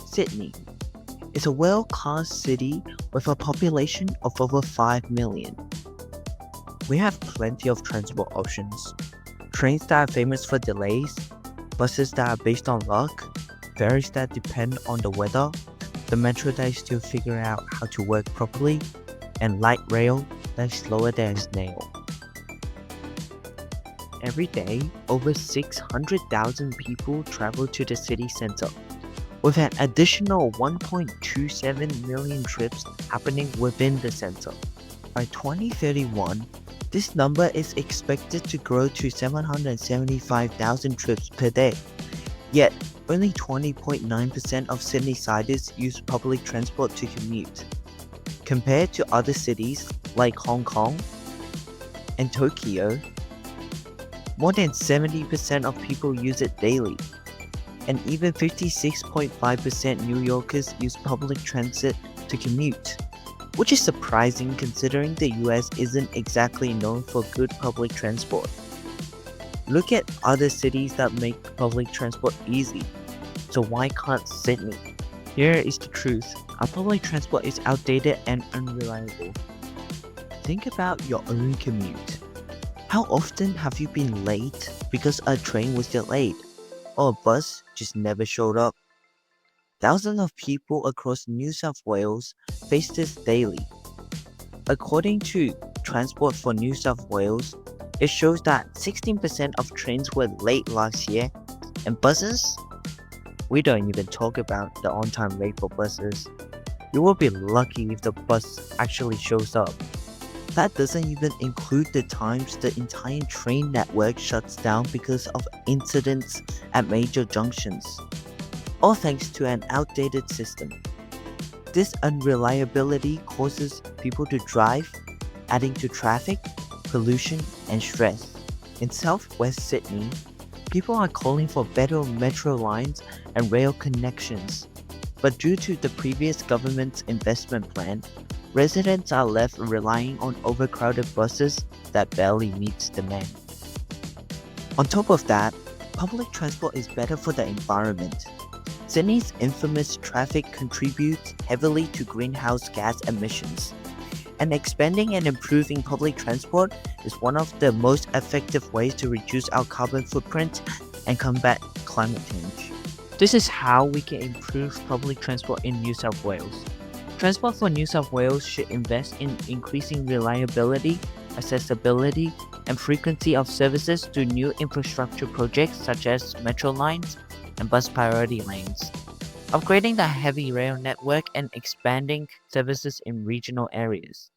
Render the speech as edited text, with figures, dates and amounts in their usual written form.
Sydney is a world-class city with a population of over 5 million. We have plenty of transport options. Trains that are famous for delays, buses that are based on luck, ferries that depend on the weather, the metro that is still figuring out how to work properly, and light rail that is slower than a snail. Every day, over 600,000 people travel to the city center, with an additional 1.27 million trips happening within the center. By 2031, this number is expected to grow to 775,000 trips per day. Yet, only 20.9% of Sydneysiders use public transport to commute. Compared to other cities like Hong Kong and Tokyo, more than 70% of people use it daily, and even 56.5% New Yorkers use public transit to commute, which is surprising considering the US isn't exactly known for good public transport. Look at other cities that make public transport easy, so why can't Sydney? Here is the truth, our public transport is outdated and unreliable. Think about your own commute. How often have you been late because a train was delayed, or a bus just never showed up? Thousands of people across New South Wales face this daily. According to Transport for New South Wales, it shows that 16% of trains were late last year, and buses? We don't even talk about the on-time rate for buses. You will be lucky if the bus actually shows up. That doesn't even include the times the entire train network shuts down because of incidents at major junctions, all thanks to an outdated system. This unreliability causes people to drive, adding to traffic, pollution, and stress. In southwest Sydney, people are calling for better metro lines and rail connections, but due to the previous government's investment plan, residents are left relying on overcrowded buses that barely meets demand. On top of that, public transport is better for the environment. Sydney's infamous traffic contributes heavily to greenhouse gas emissions, and expanding and improving public transport is one of the most effective ways to reduce our carbon footprint and combat climate change. This is how we can improve public transport in New South Wales. Transport for New South Wales should invest in increasing reliability, accessibility, and frequency of services through new infrastructure projects such as metro lines and bus priority lanes, upgrading the heavy rail network and expanding services in regional areas.